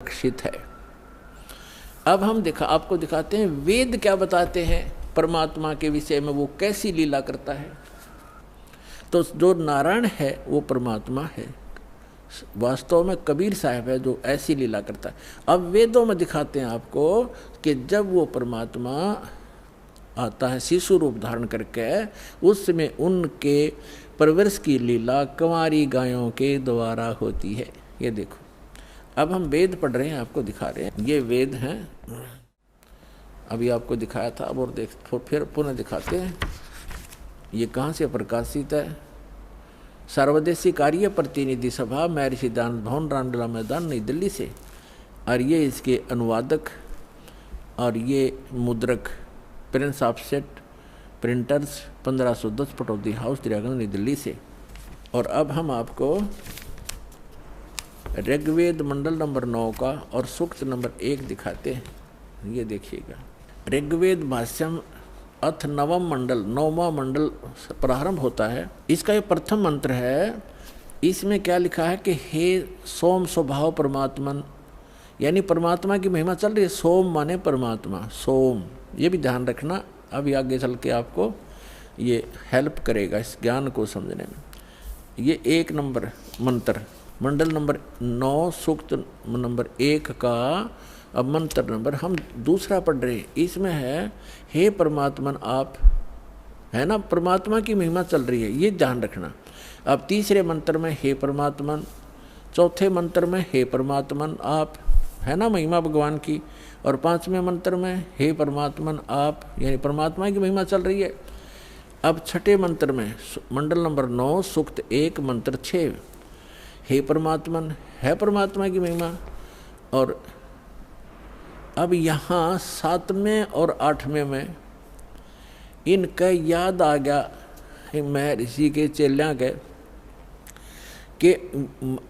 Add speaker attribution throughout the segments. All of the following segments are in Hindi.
Speaker 1: रक्षित है। अब हम आपको दिखाते हैं वेद क्या बताते हैं परमात्मा के विषय में, वो कैसी लीला करता है। तो जो नारायण है वो परमात्मा है, वास्तव में कबीर साहब है जो ऐसी लीला करता है। अब वेदों में दिखाते हैं आपको कि जब वो परमात्मा आता है शिशु रूप धारण करके, उसमें उनके परवरिश की लीला कंवारी गायों के द्वारा होती है। ये देखो, अब हम वेद पढ़ रहे हैं, आपको दिखा रहे हैं, ये वेद हैं। अभी आपको दिखाया था, अब और फिर पुनः दिखाते हैं। ये कहाँ से प्रकाशित है? सर्वदेशी कार्य प्रतिनिधि सभा, महर्षि दान भवन, रामलीला मैदान, नई दिल्ली से। और ये इसके अनुवादक और ये मुद्रक prince offset printers 1510 Pataudi house Daraganj, New Delhi से। और अब हम आपको ऋग्वेद मंडल नंबर 9 का और सूक्त नंबर 1 दिखाते हैं। ये देखिएगा, ऋग्वेद भाष्यम अथ नवम मंडल, 9वां मंडल प्रारंभ होता है। इसका ये प्रथम मंत्र है। इसमें क्या लिखा है कि हे सोम स्वभाव परमात्मन, यानी परमात्मा की महिमा चल रही है। सोम माने परमात्मा, सोम, ये भी ध्यान रखना, अभी आगे चल के आपको ये हेल्प करेगा इस ज्ञान को समझने में। ये 1 नंबर मंत्र, मंडल नंबर 9 सूक्त नंबर 1 का अब मंत्र नंबर हम दूसरा पढ़ रहे हैं। इसमें है हे परमात्मन आप, है ना, परमात्मा की महिमा चल रही है, ये ध्यान रखना। अब तीसरे मंत्र में हे परमात्मन, चौथे मंत्र में हे परमात्मन आप, है ना, महिमा भगवान की। और 5वें मंत्र में हे परमात्मन आप, यानी परमात्मा की महिमा चल रही है। अब छठे मंत्र में मंडल नंबर 9 सूक्त 1 मंत्र 6, हे परमात्मन, है परमात्मा की महिमा। और अब यहाँ 7वें और 8वें में इनका याद आ गया महर्षि के चेलियाँ के कि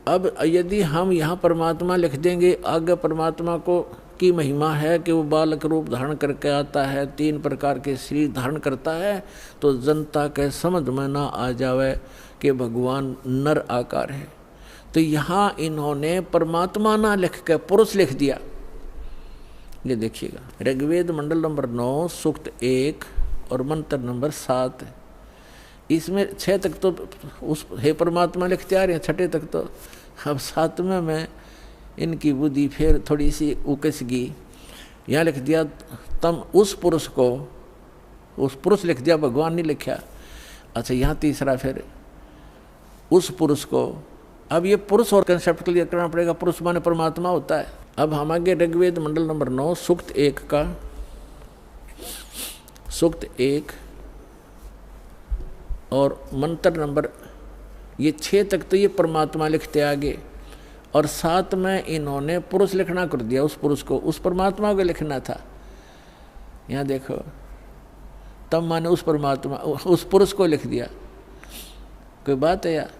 Speaker 1: अब यदि हम यहाँ परमात्मा लिख देंगे, आगे परमात्मा को की महिमा है कि वो बालक रूप धारण करके आता है, 3 प्रकार के शरीर धारण करता है, तो जनता के समझ में ना आ जावे कि भगवान नर आकार है। तो यहाँ इन्होंने परमात्मा ना लिख के पुरुष लिख दिया। ये देखिएगा, ऋग्वेद मंडल नंबर 9 सूक्त 1 और मंत्र नंबर 7। इसमें 6 तक तो उस हे परमात्मा लिखते आ रहे हैं, 6 तक तो। अब 7वें में इनकी बुद्धि फिर थोड़ी सी उकस गई, यहाँ लिख दिया तम उस पुरुष को, उस पुरुष लिख दिया, भगवान नहीं लिखा। अच्छा, यहाँ तीसरा फिर उस पुरुष को। अब ये पुरुष और कंसेप्ट क्लियर करना पड़ेगा, पुरुष माने परमात्मा होता है। अब हम आगे ऋग्वेद मंडल नंबर 9 सूक्त 1 का, सूक्त 1 और मंत्र नंबर ये 6 तक तो ये परमात्मा लिखते आगे, और 7 में इन्होंने पुरुष लिखना कर दिया। उस पुरुष को, उस परमात्मा को लिखना था। यहाँ देखो, तब माने उस परमात्मा, उस पुरुष को लिख दिया। कोई बात है यार,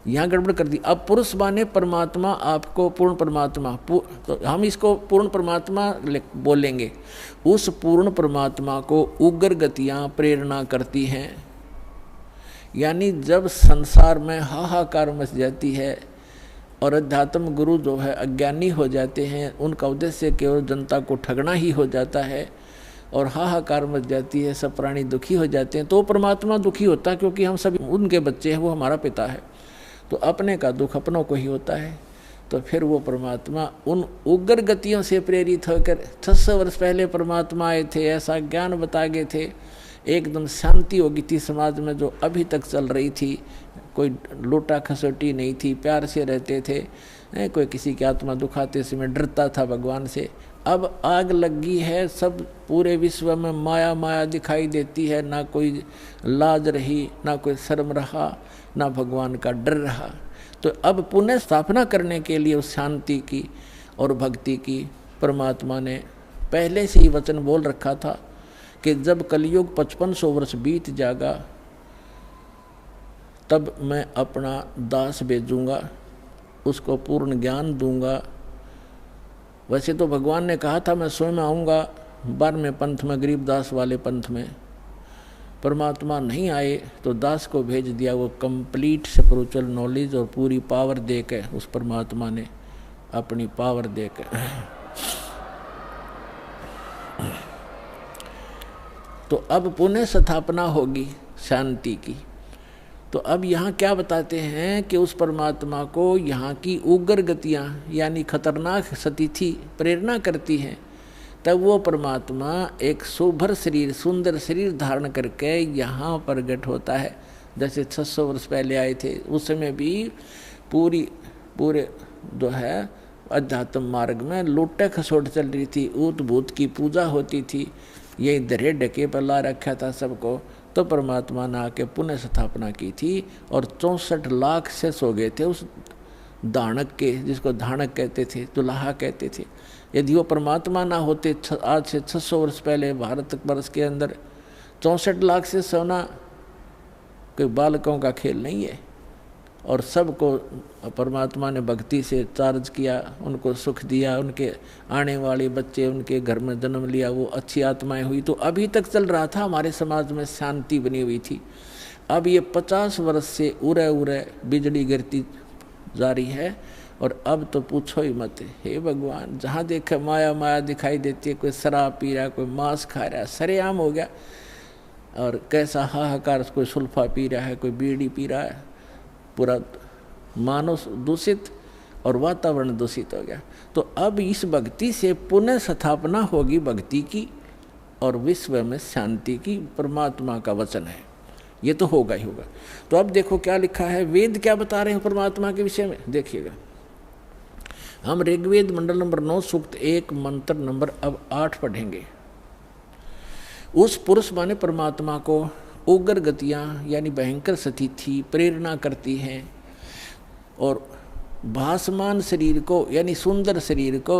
Speaker 1: यहाँ गड़बड़ कर दी। अब पुरुष माने परमात्मा, आपको पूर्ण परमात्मा, तो हम इसको पूर्ण परमात्मा बोलेंगे। उस पूर्ण परमात्मा को उग्र गतियाँ प्रेरणा करती हैं, यानी जब संसार में हाहाकार मच जाती है और अध्यात्म गुरु जो है अज्ञानी हो जाते हैं, उनका उद्देश्य केवल जनता को ठगना ही हो जाता है, और हाहाकार मच जाती है, सब प्राणी दुखी हो जाते हैं, तो परमात्मा दुखी होता है, क्योंकि हम सभी उनके बच्चे हैं, वो हमारा पिता है, तो अपने का दुख अपनों को ही होता है। तो फिर वो परमात्मा उन उग्र गतियों से प्रेरित होकर 600 वर्ष पहले परमात्मा आए थे, ऐसा ज्ञान बता गए थे, एकदम शांति हो गई थी समाज में जो अभी तक चल रही थी। कोई लूटा खसोटी नहीं थी, प्यार से रहते थे, कोई किसी की आत्मा दुखाते समय डरता था भगवान से। अब आग लगी है, सब पूरे विश्व में माया माया दिखाई देती है, ना कोई लाज रही, ना कोई शर्म रहा, ना भगवान का डर रहा। तो अब पुनः स्थापना करने के लिए उस शांति की और भक्ति की परमात्मा ने पहले से ही वचन बोल रखा था कि जब कलयुग 5500 वर्ष बीत जाएगा, तब मैं अपना दास भेजूंगा, उसको पूर्ण ज्ञान दूंगा। वैसे तो भगवान ने कहा था मैं स्वयं आऊँगा 12वें पंथ में, गरीब दास वाले पंथ में। परमात्मा नहीं आए तो दास को भेज दिया, वो कंप्लीट स्पिरिचुअल नॉलेज और पूरी पावर दे के उस परमात्मा ने अपनी पावर देकर। तो अब पुनः स्थापना होगी शांति की। तो अब यहाँ क्या बताते हैं कि उस परमात्मा को यहाँ की उग्र गतियाँ यानी खतरनाक स्थिति प्रेरणा करती हैं, तब वो परमात्मा एक सुभर शरीर सुंदर शरीर धारण करके यहाँ प्रकट होता है। जैसे 600 वर्ष पहले आए थे, उस समय भी पूरे जो है अध्यात्म मार्ग में लूटे खसोट चल रही थी, ऊत भूत की पूजा होती थी, ये दरे ढके पर ला रखा था सबको। तो परमात्मा ने आके पुनः स्थापना की थी और 64 लाख से सो गए थे उस दानक के, जिसको धानक कहते थे, दुल्हा कहते थे। यदि वो परमात्मा ना होते आज से 600 वर्ष पहले भारत वर्ष के अंदर 64 लाख से सोना कोई बालकों का खेल नहीं है। और सबको परमात्मा ने भक्ति से चार्ज किया, उनको सुख दिया, उनके आने वाले बच्चे उनके घर में जन्म लिया, वो अच्छी आत्माएं हुई। तो अभी तक चल रहा था, हमारे समाज में शांति बनी हुई थी। अब ये 50 वर्ष से उरे बिजली गिरती जा रही है और अब तो पूछो ही मत। हे भगवान, जहाँ देखे माया माया दिखाई देती है, कोई शराब पी रहा है, कोई मांस खा रहा है, सरेआम हो गया। और कैसा हाहाकार, कोई सुल्फा पी रहा है, कोई बीड़ी पी रहा है, पूरा मानव दूषित और वातावरण दूषित हो गया। तो अब इस भक्ति से पुनः स्थापना होगी भक्ति की और विश्व में शांति की, परमात्मा का वचन है, ये तो होगा ही होगा। तो अब देखो क्या लिखा है, वेद क्या बता रहे हैं परमात्मा के विषय में, देखिएगा। हम ऋग्वेद मंडल नंबर 9 सूक्त 1 मंत्र नंबर अब 8 पढ़ेंगे। उस पुरुष माने परमात्मा को उग्र गतियाँ यानी भयंकर स्थिति प्रेरणा करती हैं और भासमान शरीर को यानी सुंदर शरीर को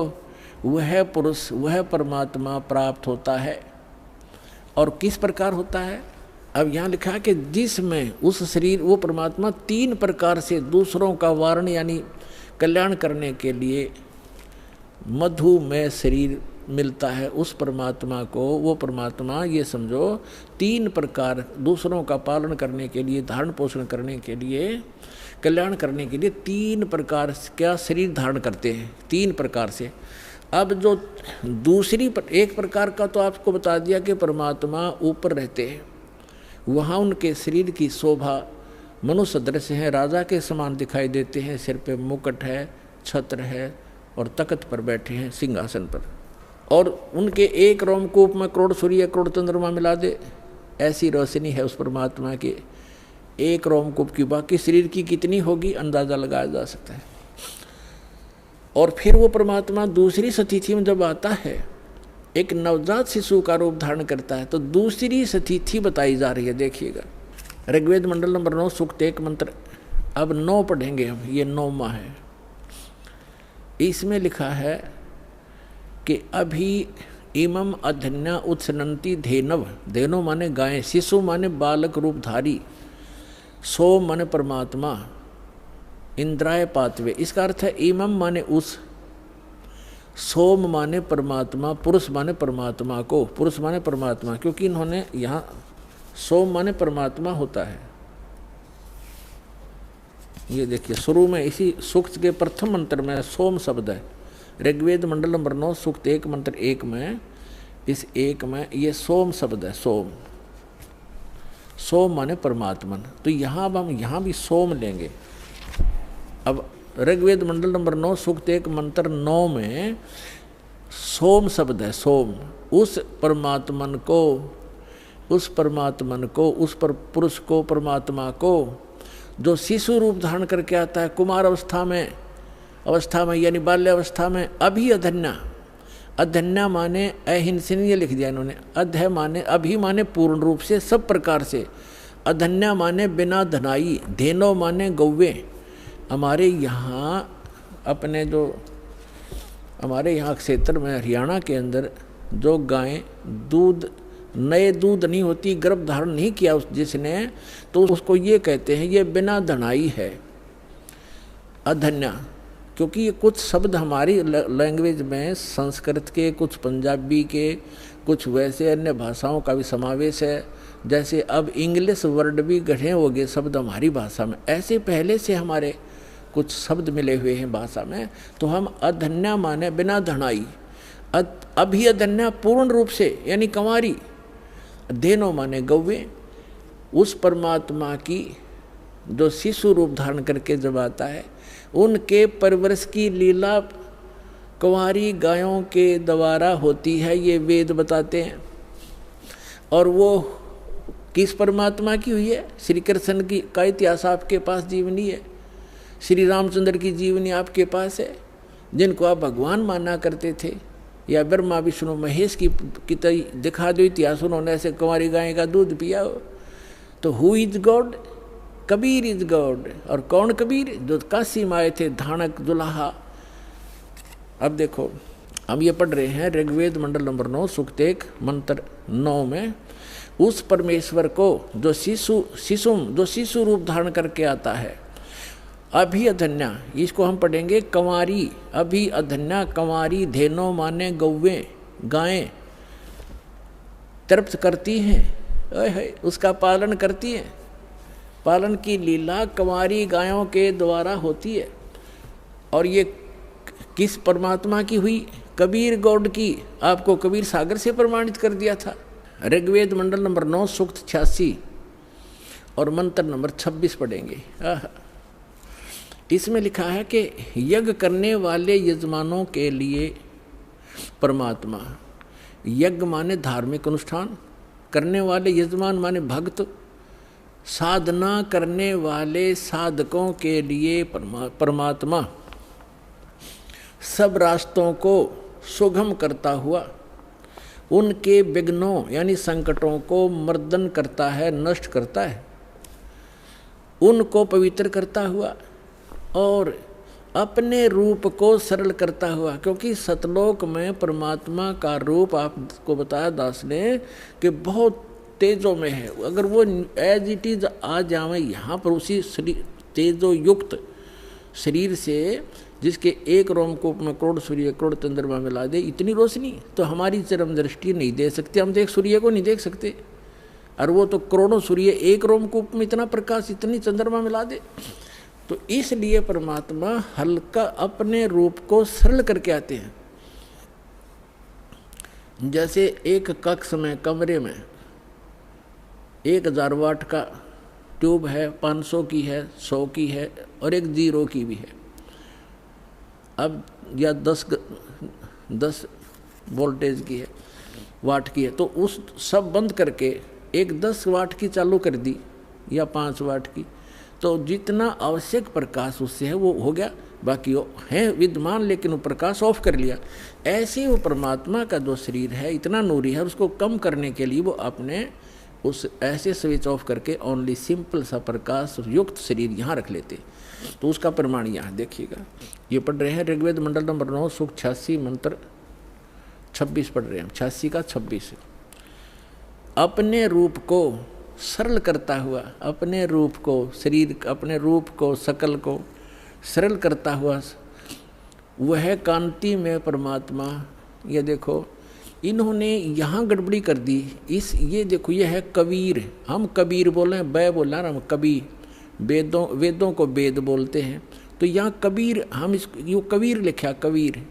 Speaker 1: वह पुरुष वह परमात्मा प्राप्त होता है। और किस प्रकार होता है, अब यहाँ लिखा है कि जिसमें उस शरीर वो परमात्मा 3 प्रकार से दूसरों का वारण यानी कल्याण करने के लिए मधुमेह शरीर मिलता है उस परमात्मा को। वो परमात्मा ये समझो 3 प्रकार दूसरों का पालन करने के लिए, धारण पोषण करने के लिए, कल्याण करने के लिए 3 प्रकार क्या शरीर धारण करते हैं, 3 प्रकार से। अब जो दूसरी एक प्रकार का तो आपको बता दिया कि परमात्मा ऊपर रहते हैं, वहाँ उनके शरीर की शोभा मनुष्य सदृश है, राजा के समान दिखाई देते हैं, सिर पे मुकुट है, छत्र है और तख्त पर बैठे हैं सिंहासन पर। और उनके एक रोमकूप में करोड़ सूर्य करोड़ चंद्रमा मिला दे, ऐसी रोशनी है उस परमात्मा के एक रोमकूप की। बाकी शरीर की कितनी होगी अंदाज़ा लगाया जा सकता है। और फिर वो परमात्मा दूसरी स्थिति में जब आता है, एक नवजात शिशु का रूप धारण करता है, तो दूसरी स्थिति बताई जा रही है। देखिएगा, ऋग्वेद मंडल नंबर 9 सूक्त 1 मंत्र अब 9 पढ़ेंगे हम, ये 9वां है। इसमें लिखा है कि अभी इमम अधन्या उत्सनंती धेनव, धेनो माने गाय, शिशु माने बालक रूपधारी, सोम माने परमात्मा, इंद्राय पातवे। इसका अर्थ है इमम माने उस, सोम माने परमात्मा, पुरुष माने परमात्मा को, पुरुष माने परमात्मा, क्योंकि इन्होंने यहाँ सोम माने परमात्मा होता है। ये देखिए शुरू में इसी सूक्त के प्रथम मंत्र में सोम शब्द है। ऋग्वेद मंडल नंबर 9 सूक्त 1 मंत्र 1 में, इस 1 में ये सोम शब्द है। सोम, सोम माने परमात्मन। तो यहाँ अब हम यहाँ भी सोम लेंगे। अब ऋग्वेद मंडल नंबर 9 सूक्त 1 मंत्र 9 में सोम शब्द है। सोम, उस परमात्मन को, उस परमात्मन को, उस पर पुरुष को, परमात्मा को जो शिशु रूप धारण करके आता है कुमार अवस्था में यानी बाल्य अवस्था में। अभी अधन्या, अधन्या माने अहिंसन, ये लिख दिया इन्होंने। अध्य माने अभी माने पूर्ण रूप से, सब प्रकार से। अधन्या माने बिना धनाई, धेनो माने गौवे। हमारे यहाँ अपने जो हमारे यहाँ क्षेत्र में हरियाणा के अंदर जो गायें दूध, नए दूध नहीं होती, गर्भ धारण नहीं किया उस जिसने, तो उसको ये कहते हैं ये बिना धनाई है, अधन्या। क्योंकि ये कुछ शब्द हमारी लैंग्वेज में संस्कृत के, कुछ पंजाबी के, कुछ वैसे अन्य भाषाओं का भी समावेश है। जैसे अब इंग्लिश वर्ड भी गढ़े हो गए शब्द हमारी भाषा में, ऐसे पहले से हमारे कुछ शब्द मिले हुए हैं भाषा में, तो हम अधन्या माने बिना धनाई, अभी अधन्या पूर्ण रूप से यानी कंवारी, धेनो माने गौवे, उस परमात्मा की जो शिशु रूप धारण करके जब आता है, उनके परवरिश की लीला कंवारी गायों के द्वारा होती है, ये वेद बताते हैं। और वो किस परमात्मा की हुई है? श्री कृष्ण की का इतिहास आपके पास जीवनी है, श्री रामचंद्र की जीवनी आपके पास है, जिनको आप भगवान माना करते थे, या ब्रह्मा विष्णु महेश की दिखा दो इतिहास, उन्होंने ऐसे कुंवारी गाय का दूध पिया हो। तो who is God? Kabir is God. और कौन कबीर? जो काशी में आए थे, धानक दुल्हा। अब देखो हम ये पढ़ रहे हैं ऋग्वेद मंडल नंबर 9 सूक्त 1 मंत्र 9 में, उस परमेश्वर को जो शिशु रूप धारण करके आता है, अभी अधन्या, इसको हम पढ़ेंगे कंवारी, अभी अधन्या कंवारी, धेनो माने गौवें, गायें तृप्त करती हैं, उसका पालन करती हैं। पालन की लीला कंवारी गायों के द्वारा होती है। और ये किस परमात्मा की हुई? कबीर गॉड की। आपको कबीर सागर से प्रमाणित कर दिया था। ऋग्वेद मंडल नंबर 9 सूक्त 86 और मंत्र नंबर 26 पढ़ेंगे। इसमें लिखा है कि यज्ञ करने वाले यजमानों के लिए परमात्मा, यज्ञ माने धार्मिक अनुष्ठान, करने वाले यजमान माने भक्त, साधना करने वाले साधकों के लिए परमात्मा सब रास्तों को सुगम करता हुआ उनके विघ्नों यानी संकटों को मर्दन करता है, नष्ट करता है, उनको पवित्र करता हुआ और अपने रूप को सरल करता हुआ। क्योंकि सतलोक में परमात्मा का रूप आपको बताया दास ने कि बहुत तेजों में है। अगर वो एज इट इज आ जाए यहाँ पर उसी तेजो युक्त शरीर से, जिसके एक रोमकूप में करोड़ सूर्य करोड़ चंद्रमा मिला दे, इतनी रोशनी तो हमारी चरम दृष्टि नहीं दे सकती। हम तो एक सूर्य को नहीं देख सकते, और वो तो करोड़ों सूर्य एक रोमकूप में इतना प्रकाश, इतनी चंद्रमा मिला दे। तो इसलिए परमात्मा हल्का अपने रूप को सरल करके आते हैं। जैसे एक कक्ष में, कमरे में 1000 वाट का ट्यूब है, 500 की है, 100 की है और एक 0 की भी है। अब या 10 वोल्टेज की है, वाट की है, तो उस सब बंद करके एक 10 वाट की चालू कर दी या 5 वाट की, तो जितना आवश्यक प्रकाश उससे है वो हो गया, बाकी वो है विद्यमान, लेकिन वो प्रकाश ऑफ कर लिया। ऐसे वो परमात्मा का जो शरीर है इतना नूरी है, उसको कम करने के लिए वो अपने उस ऐसे स्विच ऑफ करके ओनली सिंपल सा प्रकाश युक्त शरीर यहाँ रख लेते। तो उसका प्रमाण यहाँ देखिएगा, ये पढ़ रहे हैं ऋग्वेद मंडल नंबर 9 सूक्त 86 मंत्र 26 पढ़ रहे हैं, 86 का 26। अपने रूप को सरल करता हुआ, अपने रूप को, शरीर अपने रूप को, सकल को सरल करता हुआ वह कांति में परमात्मा। ये देखो इन्होंने यहाँ गड़बड़ी कर दी। ये देखो ये है कबीर, हम कबीर बोल रहे हैं, बै बोल रहे हैं हम कबीर, वेदों को वेद बोलते हैं, तो यहाँ कबीर हम यो कबीर लिखा, कबीर।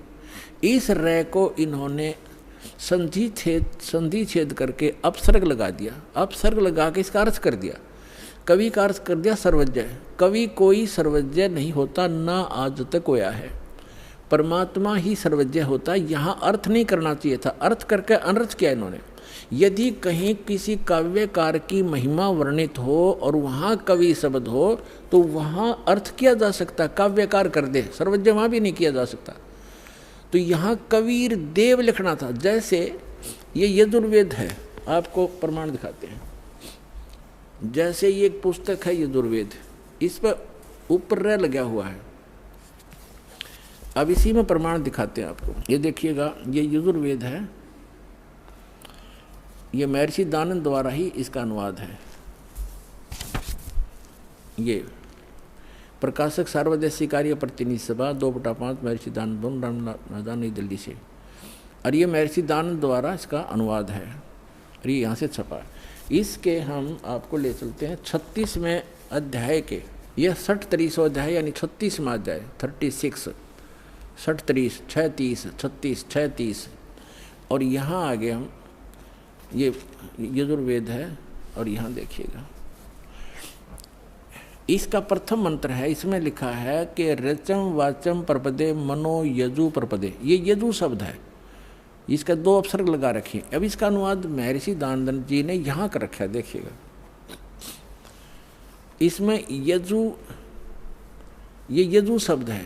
Speaker 1: इस रै को इन्होंने संधि छेद करके अपसर्ग लगा दिया, अपसर्ग लगा के इसका अर्थ कर दिया, कवि का अर्थ कर दिया सर्वज्ञ। कवि कोई सर्वज्ञ नहीं होता, ना आज तक होया है, परमात्मा ही सर्वज्ञ होता है। यहाँ अर्थ नहीं करना चाहिए था, अर्थ करके अनर्थ किया इन्होंने। यदि कहीं किसी काव्यकार की महिमा वर्णित हो और वहाँ कवि शब्द हो तो वहाँ अर्थ किया जा सकता, काव्यकार कर दे, सर्वज्ञ वहाँ भी नहीं किया जा सकता। तो यहाँ कबीर देव लिखना था। जैसे ये यजुर्वेद है, आपको प्रमाण दिखाते हैं। जैसे ये एक पुस्तक है यजुर्वेद, इस पर ऊपर रे लगा हुआ है। अब इसी में प्रमाण दिखाते हैं आपको। ये देखिएगा, ये यजुर्वेद है, ये महर्षि दानंद द्वारा ही इसका अनुवाद है। ये प्रकाशक सार्वदेशी कार्य प्रतिनिधि सभा 2/5 महर्षि दानंद मैदान नई दिल्ली से। और ये महर्षि दानंद द्वारा इसका अनुवाद है और ये यहाँ से छपा है। इसके हम आपको ले चलते हैं 36वें अध्याय के यह 60-30 अध्याय यानी 36वां अध्याय 36, 60-30, 6-30, 36, 6-30। और यहाँ आगे हम ये यजुर्वेद है और यहाँ देखिएगा इसका प्रथम मंत्र है। इसमें लिखा है कि रचम वाचम प्रपदे मनो यजु प्रपदे, ये यजु शब्द है, इसका 2 अपसर्ग लगा रखिए। अब इसका अनुवाद महर्षि दानदंड जी ने यहाँ कर रखा है, देखिएगा इसमें यजु, ये यजु शब्द है,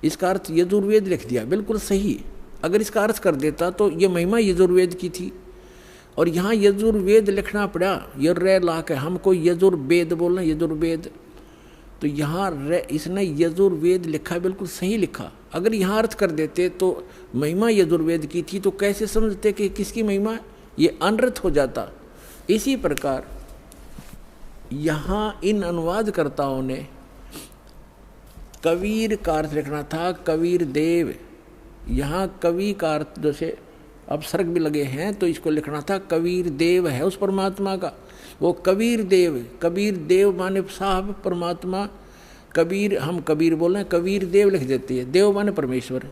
Speaker 1: इसका अर्थ यजुर्वेद लिख दिया, बिल्कुल सही। अगर इसका अर्थ कर देता तो ये महिमा यजुर्वेद की थी, और यहाँ यजुर्वेद लिखना पड़ा, ये रे ला के हमको यजुर्वेद बोलना, यजुर्वेद, तो यहाँ इसने यजुर्वेद लिखा, बिल्कुल सही लिखा। अगर यहाँ अर्थ कर देते तो महिमा यजुर्वेद की थी, तो कैसे समझते कि किसकी महिमा, ये अनर्थ हो जाता। इसी प्रकार यहाँ इन अनुवादकर्ताओं ने कबीर का अर्थ लिखना था कबीर देव, यहाँ कवि का अर्थ जैसे अपसर्ग भी लगे हैं तो इसको लिखना था कबीर देव है उस परमात्मा का, वो कबीर देव, कबीर देव माने साहब परमात्मा, कबीर हम कबीर बोल रहे हैं, कबीर देव लिख देती है, देव माने परमेश्वर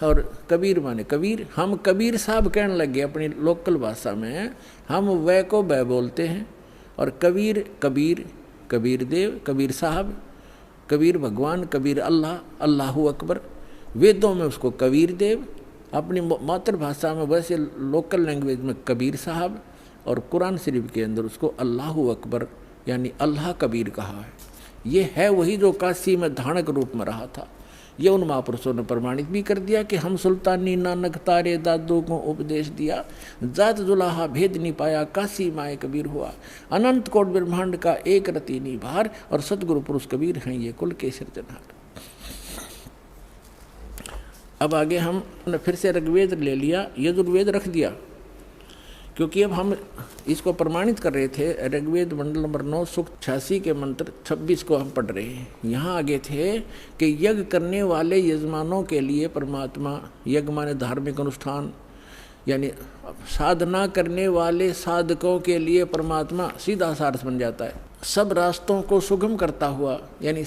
Speaker 1: और कबीर माने कबीर। हम कबीर साहब कहने लगे अपनी लोकल भाषा में, हम वह को वह बोलते हैं, और कबीर कबीर, कबीर देव, कबीर साहब, कबीर भगवान, कबीर अल्लाह, अल्लाहू अकबर। वेदों में उसको कबीर देव, अपनी मातृभाषा में वैसे लोकल लैंग्वेज में कबीर साहब, और कुरान शरीफ के अंदर उसको अल्लाहू अकबर यानी अल्लाह कबीर कहा है। ये है वही जो काशी में धानक रूप में रहा था। ये उन महापुरुषों ने प्रमाणित भी कर दिया कि हम सुल्तानी नानक तारे दादू को उपदेश दिया, जात जुलाहा भेद नहीं पाया, काशी माए कबीर हुआ, अनंत कोट ब्रह्मांड का एक रति नहीं भार, और सतगुरु पुरुष कबीर हैं ये कुल के सिरजनहार। अब आगे हम फिर से ऋग्वेद ले लिया, यजुर्वेद रख दिया, क्योंकि अब हम इसको प्रमाणित कर रहे थे। ऋग्वेद मंडल नंबर 9 सूक्त 86 के मंत्र 26 को हम पढ़ रहे हैं। यहाँ आगे थे कि यज्ञ करने वाले यजमानों के लिए परमात्मा, यज्ञ माने धार्मिक अनुष्ठान, यानी साधना करने वाले साधकों के लिए परमात्मा सीधा सारस बन जाता है। सब रास्तों को सुगम करता हुआ, यानी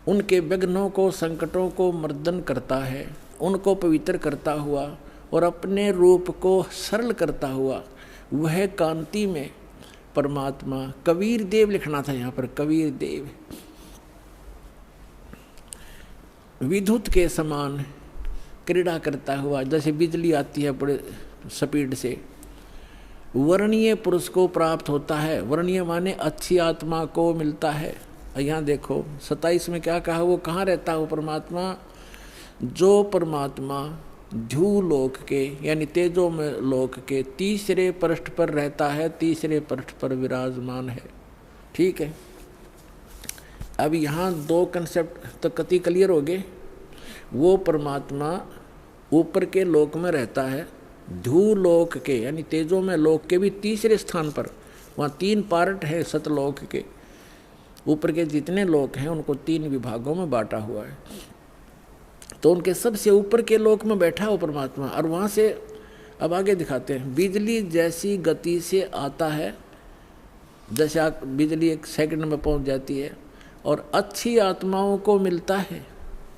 Speaker 1: उनके विघ्नों को, संकटों को मर्दन करता है, उनको पवित्र करता हुआ और अपने रूप को सरल करता हुआ, वह कांति में परमात्मा कबीर देव लिखना था यहाँ पर, कबीर देव विद्युत के समान क्रीड़ा करता हुआ, जैसे बिजली आती है बड़े स्पीड से, वर्णीय पुरुष को प्राप्त होता है। वर्णीय माने अच्छी आत्मा को मिलता है। यहाँ देखो 27 में क्या कहा, वो कहाँ रहता है वो परमात्मा, जो परमात्मा ध्रुव लोक के यानी तेजो में लोक के तीसरे पृष्ठ पर रहता है, तीसरे पृष्ठ पर विराजमान है। ठीक है, अब यहाँ 2 कंसेप्ट तो कति क्लियर हो गए। वो परमात्मा ऊपर के लोक में रहता है, ध्रुव लोक के यानी तेजो में लोक के भी तीसरे स्थान पर, वहाँ 3 पार्ट है सतलोक के, ऊपर के जितने लोक हैं उनको 3 विभागों में बांटा हुआ है। तो उनके सबसे ऊपर के लोक में बैठा हो परमात्मा, और वहाँ से अब आगे दिखाते हैं, बिजली जैसी गति से आता है, जैसे बिजली 1 सेकंड में पहुँच जाती है, और अच्छी आत्माओं को मिलता है,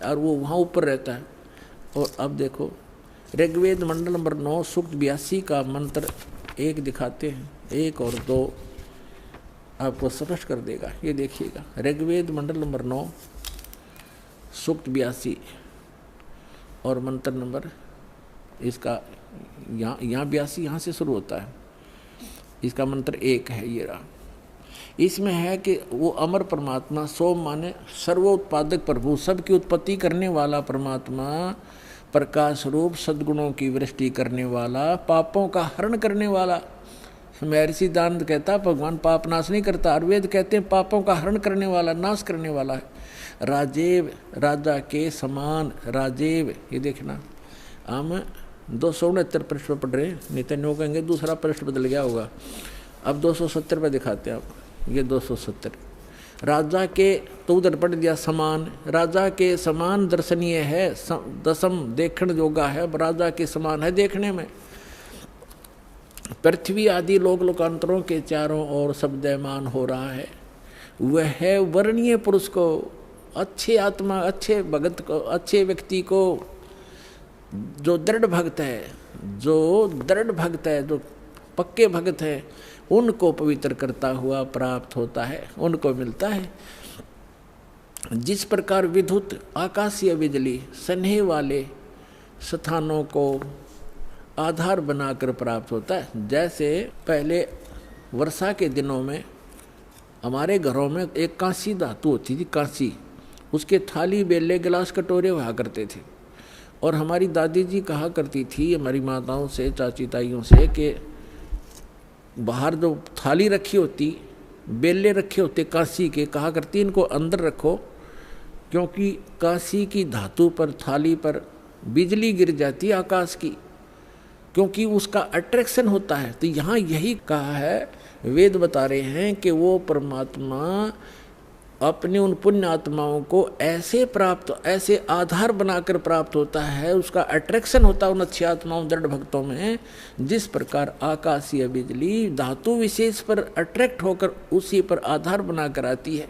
Speaker 1: और वो वहाँ ऊपर रहता है। और अब देखो ऋग्वेद मंडल नंबर 9 सूक्त 82 का मंत्र 1 दिखाते हैं, 1 और 2 आपको स्पष्ट कर देगा। ये देखिएगा, ऋग्वेद मंडल नंबर 9 सूक्त 82 और मंत्र नंबर इसका यहाँ 82 यहाँ से शुरू होता है, इसका मंत्र 1 है ये रहा। इसमें है कि वो अमर परमात्मा, सोम माने सर्वोत्पादक प्रभु, सबकी उत्पत्ति करने वाला परमात्मा, प्रकाश रूप सद्गुणों की वृष्टि करने वाला, पापों का हरण करने वाला। महर्षि दानंद कहता भगवान पाप नाश नहीं करता, और वेद कहते हैं पापों का हरण करने वाला, नाश करने वाला है। राजेव, राजा के समान, राजेव। ये देखना हम 269 पृष्ठ पर पढ़ रहे हैं, नहीं तो नो कहेंगे दूसरा पृष्ठ बदल गया होगा। अब 270 पे दिखाते हैं आप, ये 270 राजा के, तो उधर पढ़ दिया समान, राजा के समान दर्शनीय है, दसम देखण जोगा है, राजा के समान है देखने में। पृथ्वी आदि लोक लोकांतरों के चारों ओर शब्दमान हो रहा है, वह वर्णीय पुरुष को, अच्छे आत्मा, अच्छे भगत को, अच्छे व्यक्ति को, जो दृढ़ भक्त है, जो पक्के भक्त है, उनको पवित्र करता हुआ प्राप्त होता है, उनको मिलता है। जिस प्रकार विद्युत, आकाशीय बिजली स्नेह वाले स्थानों को आधार बनाकर प्राप्त होता है। जैसे पहले वर्षा के दिनों में हमारे घरों में एक कांसी धातु होती थी, कांसी, उसके थाली, बेले, गिलास, कटोरे हुआ करते थे। और हमारी दादी जी कहा करती थी हमारी माताओं से, चाची ताइयों से, कि बाहर जो थाली रखी होती, बेले रखे होते कांसी के, कहा करती इनको अंदर रखो, क्योंकि कांसी की धातु पर, थाली पर बिजली गिर जाती है आकाश की, क्योंकि उसका अट्रैक्शन होता है। तो यहाँ यही कहा है, वेद बता रहे हैं कि वो परमात्मा अपने उन पुण्य आत्माओं को ऐसे प्राप्त, ऐसे आधार बनाकर प्राप्त होता है, उसका अट्रैक्शन होता है उन अच्छी आत्माओं, दृढ़ भक्तों में। जिस प्रकार आकाशीय बिजली धातु विशेष पर अट्रैक्ट होकर उसी पर आधार बनाकर आती है।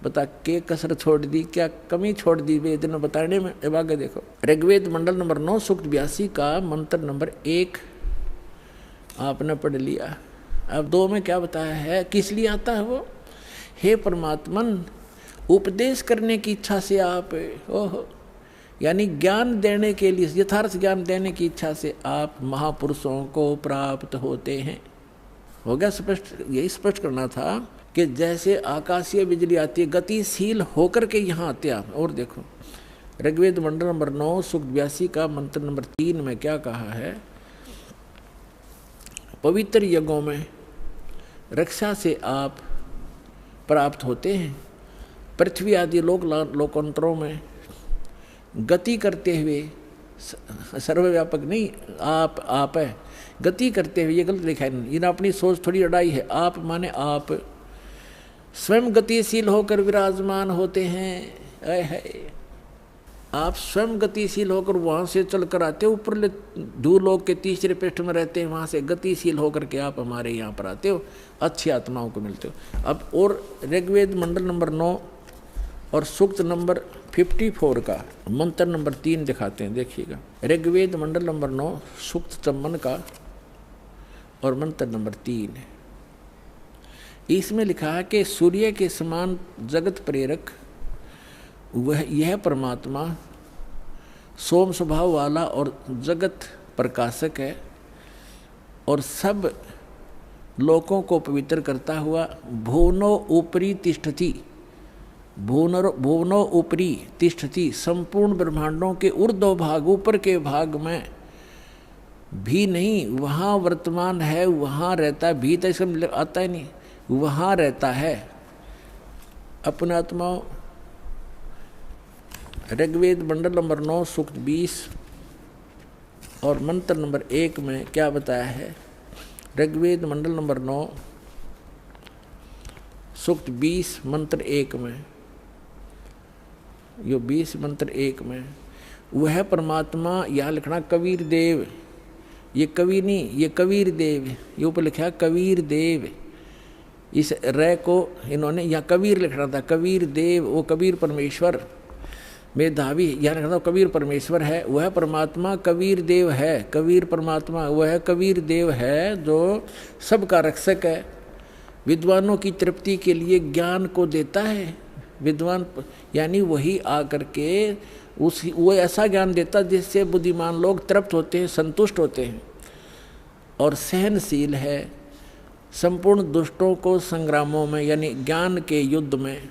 Speaker 1: बता के कसर छोड़ दी, क्या कमी छोड़ दी वेद ने बताने में। अब आगे देखो, ऋग्वेद मंडल नंबर 9 सूक्त 82 का मंत्र नंबर 1 आपने पढ़ लिया। अब 2 में क्या बताया है, किस लिए आता है वो? हे परमात्मन, उपदेश करने की इच्छा से आप, ओहो, यानी ज्ञान देने के लिए, यथार्थ ज्ञान देने की इच्छा से आप महापुरुषों को प्राप्त होते हैं। हो गया स्पष्ट? यही स्पष्ट करना था कि जैसे आकाशीय बिजली आती है, गतिशील होकर के यहाँ आते हैं। और देखो ऋग्वेद मंडल नंबर 9 सूक्त 82 का मंत्र नंबर 3 में क्या कहा है, पवित्र यज्ञों में रक्षा से आप प्राप्त होते हैं। पृथ्वी आदि लोकांतरों में गति करते हुए, सर्वव्यापक नहीं, आप है, गति करते हुए, ये गलत लिखा है, इन अपनी सोच थोड़ी अड़ाई है। आप माने आप स्वयं गतिशील होकर विराजमान होते हैं। आप स्वयं गतिशील होकर वहाँ से चल कर आते हो, ऊपर धूलोक के तीसरे पृष्ठ में रहते हैं, वहाँ से गतिशील होकर के आप हमारे यहाँ पर आते हो, अच्छी आत्माओं को मिलते हो। अब और ऋग्वेद मंडल नंबर 9 और सूक्त नंबर 54 का मंत्र नंबर 3 दिखाते हैं, देखिएगा। ऋग्वेद मंडल नंबर 9 सूक्त 54 का और मंत्र नंबर 3, इसमें लिखा है कि सूर्य के समान जगत प्रेरक यह परमात्मा सोम स्वभाव वाला और जगत प्रकाशक है, और सब लोकों को पवित्र करता हुआ भुवनो ऊपरी तिष्ठति, भुवनो ऊपरी तिष्ठति, संपूर्ण ब्रह्मांडों के ऊर्ध्व भाग, ऊपर के भाग में भी नहीं, वहाँ वर्तमान है, वहाँ रहता है। भी तो इसमें आता ही नहीं, वहाँ रहता है अपने आत्माओं। ऋग्वेद मंडल नंबर 9 सूक्त 20 और मंत्र नंबर 1 में क्या बताया है? ऋग्वेद मंडल नंबर 9 सूक्त 20 मंत्र 1 में, यो 20 मंत्र 1 में वह परमात्मा, यहाँ लिखना कबीर देव, ये कवि नहीं, ये कबीर देव, ये ऊपर लिखा कबीर देव, इस रे को इन्होंने यहाँ कबीर लिखना था, कबीर देव, वो कबीर परमेश्वर मेधावी, यहाँ लिखना था कबीर परमेश्वर है, वह परमात्मा कबीर देव है। कबीर परमात्मा वह कबीर देव है जो सबका रक्षक है, विद्वानों की तृप्ति के लिए ज्ञान को देता है। विद्वान यानी वही आकर के वो ऐसा ज्ञान देता जिससे बुद्धिमान लोग तृप्त होते हैं, संतुष्ट होते हैं। और सहनशील है, संपूर्ण दुष्टों को संग्रामों में यानी ज्ञान के युद्ध में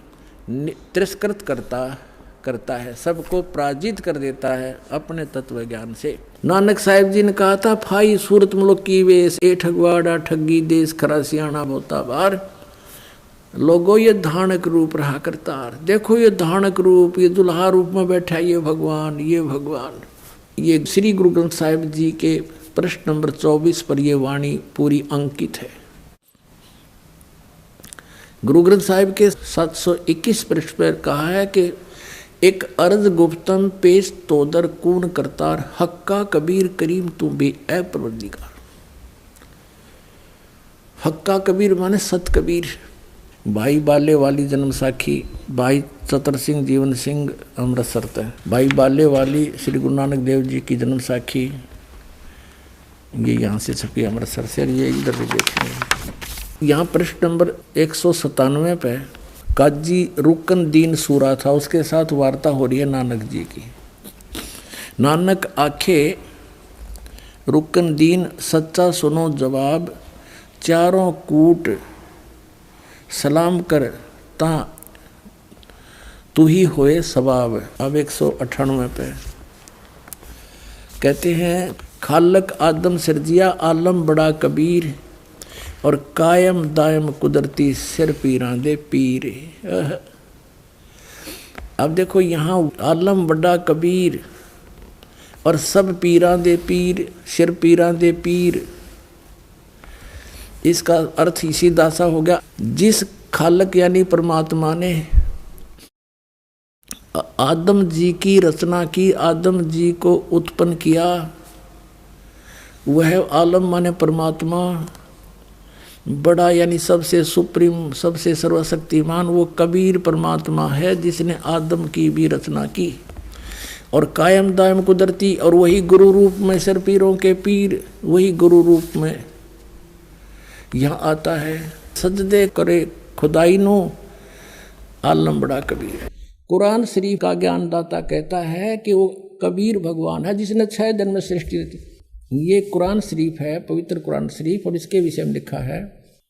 Speaker 1: तिरस्कृत करता है, सबको पराजित कर देता है अपने तत्व ज्ञान से। नानक साहिब जी ने कहा था, फाई सूरत मुल्क की वेश, ए ठगवाड़ा ठगी देश, खरा सियाणा बोता बार। लोगों ये धानक रूप रहा करतार, देखो ये धानक रूप, ये दुल्हा रूप में बैठा है, ये भगवान, ये भगवान। ये श्री गुरु ग्रंथ साहिब जी के प्रश्न नंबर 24 पर ये वाणी पूरी अंकित है। गुरु ग्रंथ साहिब के 721 पृष्ठ पर कहा है कि एक अर्ज गुप्तम पेश तोदर कून करतार, हक्का कबीर करीम तू बे ए परवरदिगार। हक्का कबीर माने सत कबीर, भाई बाले वाली जन्म साखी भाई चतर सिंह जीवन सिंह अमृतसर तय। भाई बाले वाली श्री गुरु नानक देव जी की जन्म साखी ये यहाँ से छपी अमृतसर से, और ये इधर भी देखेंगे। यहाँ पृष्ठ नंबर 197 पे काजी रुकन दीन सूरा था, उसके साथ वार्ता हो रही है नानक जी की। नानक आखे रुकन दीन सच्चा सुनो जवाब, चारों कूट सलाम कर ता तू ही होए सवाब। अब 198 पे कहते हैं खालक आदम सिरजिया आलम बड़ा कबीर, और कायम दायम कुदरती सिर पीरां दे पीर। अब देखो यहाँ आलम बड़ा कबीर और सब पीरां दे पीर, सिर पीरां दे पीर। इसका अर्थ इसी दासा हो गया, जिस खालक यानी परमात्मा ने आदम जी की रचना की, आदम जी को उत्पन्न किया, वह आलम माने परमात्मा, बड़ा यानी सबसे सुप्रीम सबसे सर्वशक्तिमान वो कबीर परमात्मा है जिसने आदम की भी रचना की। और कायम दायम कुदरती, और वही गुरु रूप में सिर पीरों के पीर, वही गुरु रूप में यहाँ आता है। सजदे करे खुदाई नो आलम बड़ा कबीर। कुरान शरीफ का ज्ञानदाता कहता है कि वो कबीर भगवान है जिसने 6 दिन में सृष्टि की। ये कुरान शरीफ है, पवित्र कुरान शरीफ, और इसके विषय में लिखा है।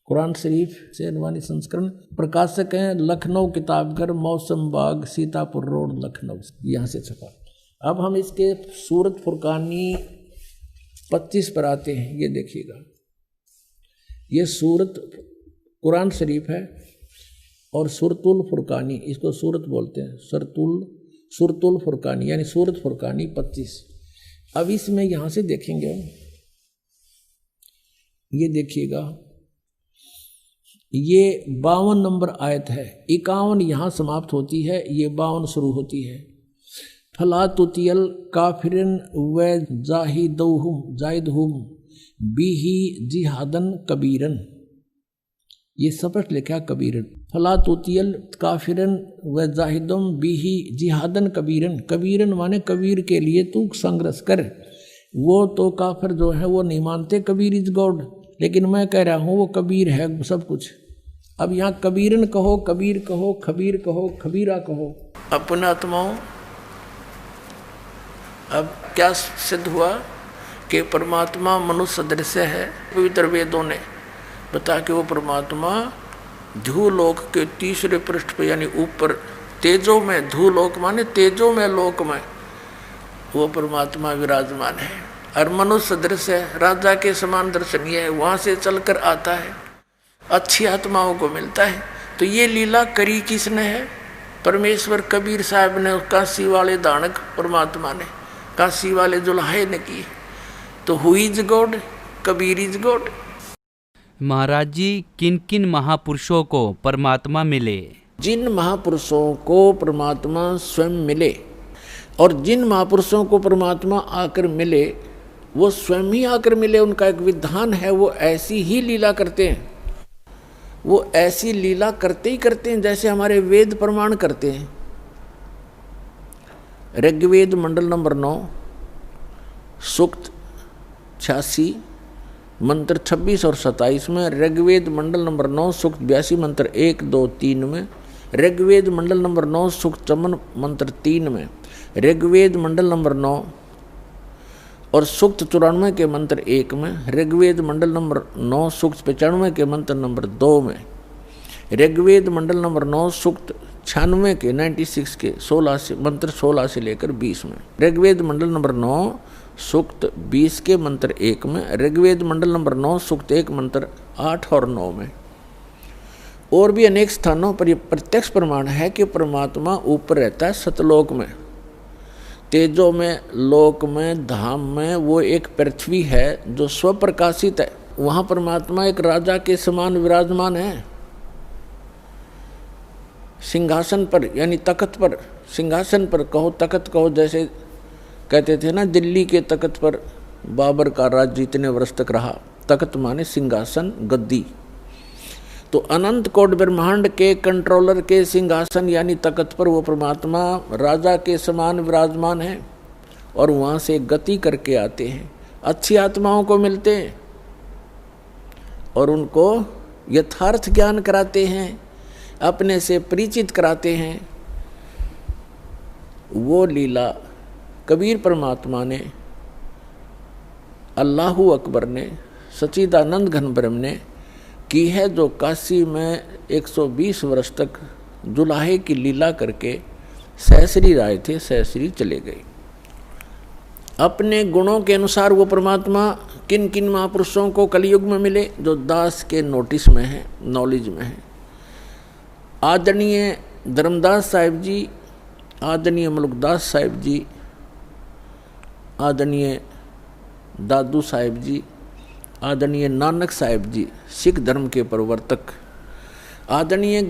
Speaker 1: कुरान शरीफ से अनुवादी संस्करण, प्रकाशक हैं लखनऊ किताबघर, मौसम बाग, सीतापुर रोड, लखनऊ, यहाँ से छपा। अब हम इसके सूरत फुरकानी 25 पर आते हैं। ये देखिएगा, ये सूरत कुरान शरीफ है और सुरतुल फुरकानी, इसको सूरत बोलते हैं, सुरतुल फुरकानी यानी सूरत फुरकानी 25। अब इसमें यहाँ से देखेंगे, ये देखिएगा, ये 52 नंबर आयत है। 51 यहाँ समाप्त होती है, ये 52 शुरू होती है। फला तुतियल काफिरन व जाहिदहुम बिही जिहादन कबीरन, ये स्पष्ट लिखा कबीरन। फला तुतियल काफिरन व जाहिदुम बिही जिहादन कबीरन, कबीरन माने कबीर के लिए तू संघर्ष कर। वो तो काफिर जो है वो नहीं मानते कबीर इज गॉड, लेकिन मैं कह रहा हूँ वो कबीर है सब कुछ। अब यहाँ कबीरन कहो, कबीर कहो, खबीर कहो, खबीरा कहो। अपने आत्माओं, अब क्या सिद्ध हुआ कि परमात्मा मनुष्य सदृश है। पवित्र वेदों ने बता कि वो परमात्मा धूलोक के तीसरे पृष्ठ पे यानी ऊपर तेजो में, धूलोक माने तेजो में लोक में वो परमात्मा विराजमान है। और मनुष्य सदृश है, राजा के समान दर्शनीय है, वहाँ से चलकर आता है, अच्छी आत्माओं को मिलता है। तो ये लीला करी किसने है? परमेश्वर कबीर साहब ने, काशी वाले दानक परमात्मा ने, काशी वाले जुल्हे ने की। तो who is God? Kabir is God.
Speaker 2: महाराज जी, किन किन महापुरुषों को परमात्मा मिले?
Speaker 1: जिन महापुरुषों को परमात्मा स्वयं मिले, और जिन महापुरुषों को परमात्मा आकर मिले वो स्वयं ही आकर मिले, उनका एक विधान है, वो ऐसी ही लीला करते हैं। वो ऐसी लीला करते ही करते हैं जैसे हमारे वेद प्रमाण करते हैं। ऋग्वेद मंडल नंबर 9 सूक्त 86 मंत्र 26 और 27 में, ऋग्वेद मंडल नंबर 9 सूक्त 82 मंत्र 1, 2, 3 में, ऋग्वेद मंडल नंबर 9 सूक्त 54 मंत्र 3 में, ऋग्वेद मंडल नंबर 9 और सूक्त 94 के मंत्र 1 में, ऋग्वेद मंडल नंबर 9 सूक्त 95 के मंत्र नंबर 2 में, ऋग्वेद मंडल नंबर 9 सूक्त 96 के 96 के 16 से मंत्र 16 से लेकर 20 में, ऋग्वेद मंडल नंबर 9 सूक्त 20 के मंत्र 1 में, ऋग्वेद मंडल नंबर 9 सूक्त 1 मंत्र 8 और 9 में। और भी अनेक स्थानों पर यह प्रत्यक्ष प्रमाण है कि परमात्मा ऊपर रहता है सतलोक में, तेजो में, लोक में, धाम में। वो एक पृथ्वी है जो स्वप्रकाशित है, वहाँ परमात्मा एक राजा के समान विराजमान है, सिंहासन पर यानी तख्त पर। सिंहासन पर कहो, तख्त कहो, जैसे कहते थे ना दिल्ली के तख्त पर बाबर का राज्य इतने वर्ष तक रहा। तख्त माने सिंहासन, गद्दी। तो अनंत कोट ब्रह्मांड के कंट्रोलर के सिंहासन यानी तख्त पर वो परमात्मा राजा के समान विराजमान है और वहाँ से गति करके आते हैं, अच्छी आत्माओं को मिलते हैं और उनको यथार्थ ज्ञान कराते हैं, अपने से परिचित कराते हैं। वो लीला कबीर परमात्मा ने, अल्लाहू अकबर ने, सच्चिदानंद घन ब्रह्म ने की है, जो काशी में 120 वर्ष तक जुलाहे की लीला करके सहस्री राय थे, सहस्री चले गए। अपने गुणों के अनुसार वो परमात्मा किन किन महापुरुषों को कलयुग में मिले, जो दास के नोटिस में है, नॉलेज में है। आदरणीय धर्मदास साहिब जी, आदरणीय मलुकदास साहिब जी, आदरणीय दादू साहिब जी, आदरणीय नानक साहिब जी, सिख धर्म के प्रवर्तक, आदरणीय